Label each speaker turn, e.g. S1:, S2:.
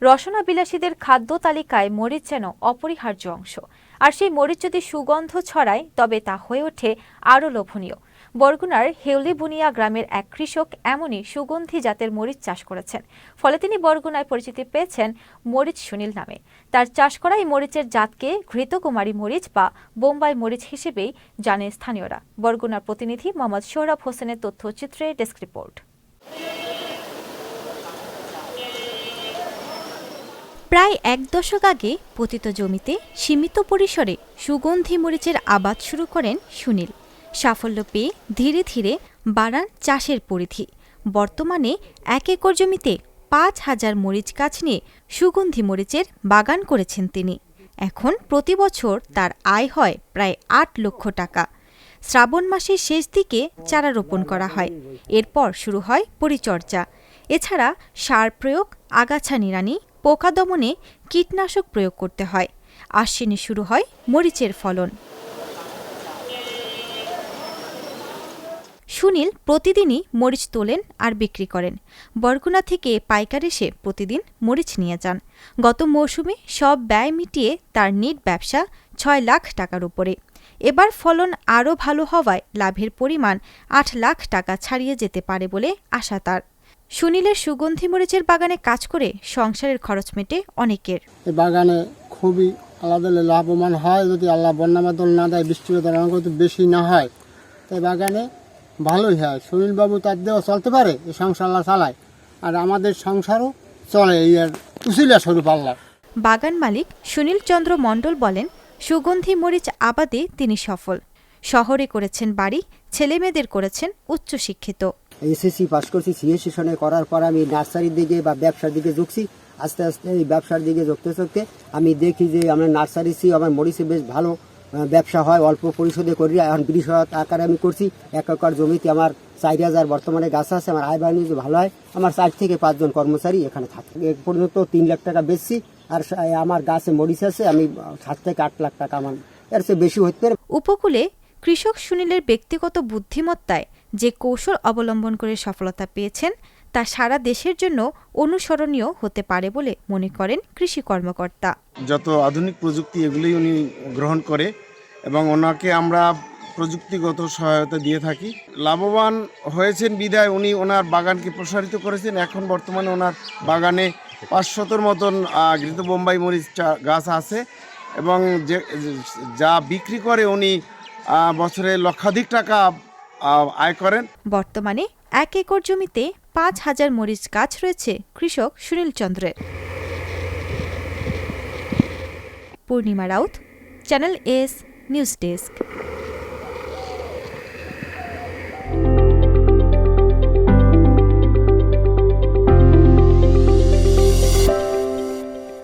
S1: রসনা বিলাসীদের খাদ্য তালিকায় মরিচ যেন অপরিহার্য অংশ, আর সেই মরিচ যদি সুগন্ধ ছড়ায় তবে তা হয়ে ওঠে আরও লোভনীয়। বরগুনার হেউলিবুনিয়া গ্রামের এক কৃষক এমনই সুগন্ধি জাতের মরিচ চাষ করেছেন, ফলে তিনি বরগুনায় পরিচিতি পেয়েছেন মরিচ সুনীল নামে। তার চাষ করা এই মরিচের জাতকে ঘৃতকুমারী মরিচ বা বোম্বাই মরিচ হিসেবেই জানে স্থানীয়রা। বরগুনার প্রতিনিধি মোহাম্মদ সোহরাব হোসেনের তথ্যচিত্রে ডেস্ক রিপোর্ট। প্রায় এক দশক আগে পতিত জমিতে সীমিত পরিসরে সুগন্ধি মরিচের আবাদ শুরু করেন সুনীল। সাফল্য পেয়ে ধীরে ধীরে বাড়ান চাষের পরিধি। বর্তমানে ১ একর জমিতে ৫,০০০ মরিচ গাছ নিয়ে সুগন্ধি মরিচের বাগান করেছেন তিনি। এখন প্রতি বছর তার আয় হয় প্রায় ৮ লক্ষ টাকা। শ্রাবণ মাসের শেষ দিকে চারা রোপণ করা হয়, এরপর শুরু হয় পরিচর্যা। এছাড়া সার প্রয়োগ, আগাছা নিড়ানি, পোকা দমনে কীটনাশক প্রয়োগ করতে হয়। আশ্বিনে শুরু হয় মরিচের ফলন। সুনীল প্রতিদিনই মরিচ তোলেন আর বিক্রি করেন। বরগুনা থেকে পাইকার এসে প্রতিদিন মরিচ নিয়ে যান। গত মৌসুমে সব ব্যয় মিটিয়ে তার নিট ব্যবসা ৬ লাখ টাকার উপরে। এবার ফলন আরও ভালো হওয়ায় লাভের পরিমাণ ৮ লাখ টাকা ছাড়িয়ে যেতে পারে বলে আশা তার। সুনীলের সুগন্ধি মরিচের বাগানে কাজ করে সংসারের খরচ মেটে অনেকের।
S2: এই বাগানে খুবই আলাদা লাভবান হয় যদি আল্লাহ বন্যা বাদল না দেয়, বৃষ্টিপাতের অঙ্ক বেশি না হয়, তাই বাগানে ভালোই হয়। সুনীলবাবু তার দেওয়া চলতে পারে, এই সংসার আল্লাহ চালায়, আর আমাদের সংসারও চলে এই আর উসিলা স্বরূপ আল্লাহ।
S1: বাগান মালিক সুনীল চন্দ্র মণ্ডল বলেন, সুগন্ধি মরিচ আবাদে তিনি সফল। শহরে করেছেন বাড়ি, ছেলেমেয়েদের করেছেন উচ্চশিক্ষিত।
S3: এসএসসি পাস করছি, সিএস সেশনে করার পর আমি নার্সারির দিকে বা ব্যবসার দিকে ঝুঁকছি। আস্তে আস্তে এই ব্যবসার দিকে ঝুঁকতে ঝুঁকতে আমি দেখি যে আমরা নার্সারিছি, আমার মরিচে বেশ ভালো ব্যবসা হয়, অল্প পরিশোধে করি। এখন বৃহৎ আকারে আমি করছি। ১ একর জমিতে আমার ৪,০০০ বর্তমানে গাছ আছে। আমার আয় বাণিজ্য ভালো হয়। আমার ৪ থেকে ৫ জন কর্মচারী এখানে থাকে। এ পর্যন্ত ৩ লাখ টাকা বেচছি, আর আমার গাছে মরিচ আছে আমি ৭ থেকে ৮ লাখ টাকা, আমার এর চেয়ে বেশি হতে পারে।
S1: উপকূলে কৃষক সুনীলের ব্যক্তিগত বুদ্ধিমত্তায় যে কৌশল অবলম্বন করে সফলতা পেয়েছেন তা সারা দেশের জন্য অনুসরণীয় হতে পারে বলে মনে করেন কৃষি কর্মকর্তা।
S4: যত আধুনিক প্রযুক্তি এগুলোই উনি গ্রহণ করে এবং ওনাকে আমরা প্রযুক্তিগত সহায়তা দিয়ে থাকি। লাভবান হয়েছেন বিধায় উনি ওনার বাগানকে প্রসারিত করেছেন। এখন বর্তমানে ওনার বাগানে ৫০০ মতন ঘৃত বোম্বাই মরিচ গাছ আছে এবং যা বিক্রি করে উনি বছরে লক্ষাধিক টাকা আয় করেন।
S1: বর্তমানে ১ একর জমিতে ৫,০০০ মরিচ গাছ রয়েছে কৃষক সুনীল চন্দ্রের। Purnima Raut, channel S news desk.